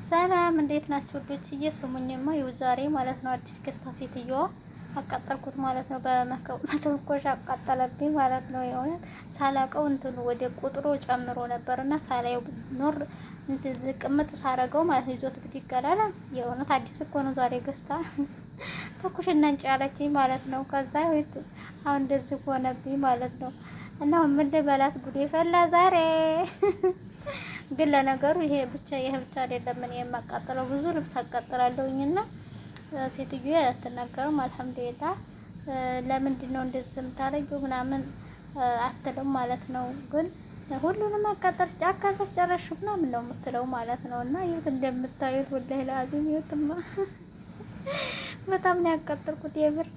ሰላም እንዴት ናችሁ ልጆችዬ? ስሙኝማ ይኸው ዛሬ ማለት ነው አዲስ ገዝታ ሴትዮዋ አቃጠልኩት ማለት ነው። በመተኮሻ አቃጠለብኝ ማለት ነው። የሆነ ሳላቀው እንትኑ ወደ ቁጥሩ ጨምሮ ነበርና ሳላየው ኖር እንደዚህ ቅምጥ ሳረገው ማለት ነው ይዞት ብትይገላል። የእውነት አዲስ እኮ ነው ዛሬ ገዝታ ተኩሽና እንጭ አለችኝ ማለት ነው። ከዛ ወይት አሁን እንደዚህ ሆነብኝ ማለት ነው። እና ምን ልበላት ጉዴ ፈላ ዛሬ። ግን ለነገሩ ይሄ ብቻ አይደለም። ምን የማቃጠለው ብዙ ልብስ አቃጥላለሁኝና ሴትዮዋ አትናገርም። አልሐምዱሊላህ ለምንድን ነው እንደዚህ የምታረጊው ምናምን አትልም ማለት ነው። ግን ሁሉንም አቃጠልሽ ጫካሽ ጨረሽ ምናምን ነው የምትለው ማለት ነው። እና ይሄ እንደምታዩት ወላሂ ለአዚም ይወጥማ በጣም ነው ያቃጠልኩት የምር።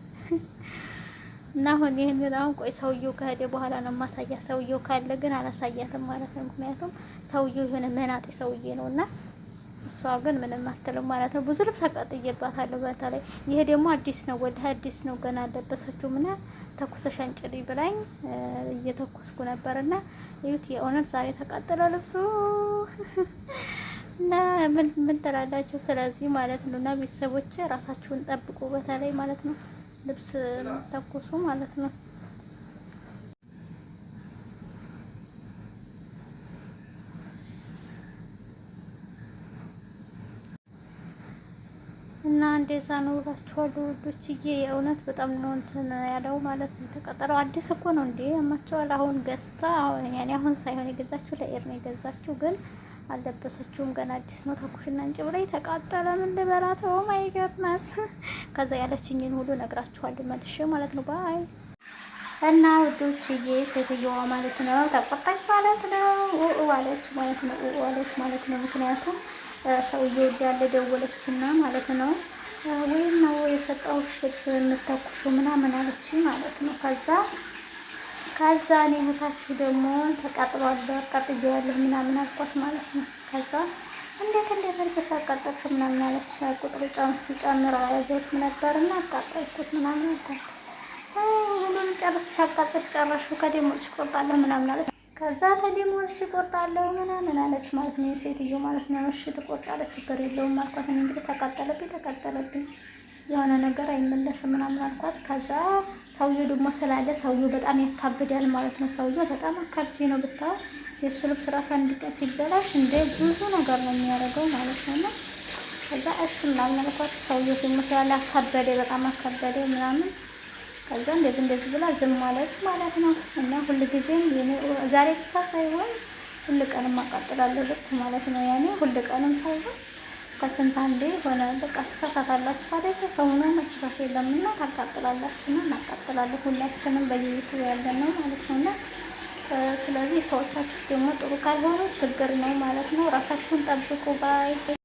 እና አሁን ይሄንን ቆይ ሰውየው ከሄደ በኋላ ነው ማሳያት። ሰውየው ካለ ግን አላሳያትም ማለት ነው። ምክንያቱም ሰውየው የሆነ መናጤ ሰውዬ ነውና እሷ ግን ምንም አትልም ማለት ነው። ብዙ ልብስ አቃጥዬባታለሁ። በተለይ ይሄ ደግሞ አዲስ ነው፣ ወደ አዲስ ነው ገና አልለበሰችውም እና ተኩሰሽ አንጭሪ ብላኝ እየተኮስኩ ነበርና እዩት። የእውነት ዛሬ ተቃጠለ ልብሱ እና ምን ትላላችሁ? ስለዚህ ማለት ነው እና ቤተሰቦቼ ራሳችሁን ጠብቁ፣ በተለይ ማለት ነው ልብስ ተኩሱ ማለት ነው። እና እንደዛ ነው እላችኋለሁ ውዶችዬ። የእውነት በጣም ነው እንትን ያለው ማለት ነው። የተቀጠረው አዲስ እኮ ነው እንዴ ያማቸዋል። አሁን ገዝታ አሁን ሳይሆን የገዛችሁ ለኤር ነው የገዛችሁ፣ ግን አልለበሰችውም ገና አዲስ ነው። ተኩሽና እንጭ ብላይ ተቃጠለ። ምን ልበላት? ኦ ማይ ጋድነስ። ከዛ ያለችኝን ሁሉ ነግራችኋለሁ መልሼ ማለት ነው። ባይ እና ውዶችዬ ሴትዮዋ ማለት ነው ተቆጣች ማለት ነው። አለች ማለት ነው። አለች ማለት ነው። ምክንያቱም ሰውዬው ያለ ደወለችና ማለት ነው ወይም ነው የሰጠሁሽ ልብስ የምተኩሹ ምናምን አለች ማለት ነው። ከዛ እኔ እህታችሁ ደግሞ ተቃጥሏል አቃጥዬዋለሁ ምናምን አልኳት ማለት ነው። ከዛ እንዴት አድርገሽ አቃጠልሽ ምናምን አለች። ቁጥሩ ሲጨምር አያዘት ነበርና አቃጠልኩት ምናምን አልኳት። ሁሉንም ጨርሰሽ አቃጠልሽ ጨረሹ ከደሞዝሽ ቆርጣለሁ ምናምን አለች። ከዛ ከደሞዝሽ ቆርጣለሁ ምናምን አለች ማለት ነው የሴትዮ ማለት ነው። እሺ ትቆርጫለሽ ችግር የለውም አልኳት። እንግዲህ ተቃጠለብኝ የሆነ ነገር አይመለስም ምናምን አልኳት። ከዛ ሰውዬው ደግሞ ስላለ ሰውዬው በጣም ያካብዳል ማለት ነው። ሰውዬው በጣም አካብጂ ነው ብታው። የእሱ ልብስ ራሱ አንድ ቀን ሲበላሽ እንደ ብዙ ነገር ነው የሚያደርገው ማለት ነው። እና ከዛ እሺ ምናምን አልኳት። ሰውዬው ደግሞ ስላለ አካበደ፣ በጣም አካበደ ምናምን። ከዛ እንደዚህ ብላ ዝም ማለት ማለት ነው። እና ሁልጊዜም ዛሬ ብቻ ሳይሆን ሁል ቀንም አቃጥላለሁ ልብስ ማለት ነው። ያኔ ሁል ቀንም ሳይሆን ከስንት አንዴ ሆነ በቃ ተሳሳታላችሁ አይደል? ሰው ነው መስራት የለምና ታቃጥላላችሁና እናቃጥላለን ሁላችንም በየቤቱ ያለን ነው ማለት ነውና ስለዚህ ሰዎቻችሁ ደግሞ ጥሩ ካልሆኑ ችግር ነው ማለት ነው። ራሳችሁን ጠብቁ ባይ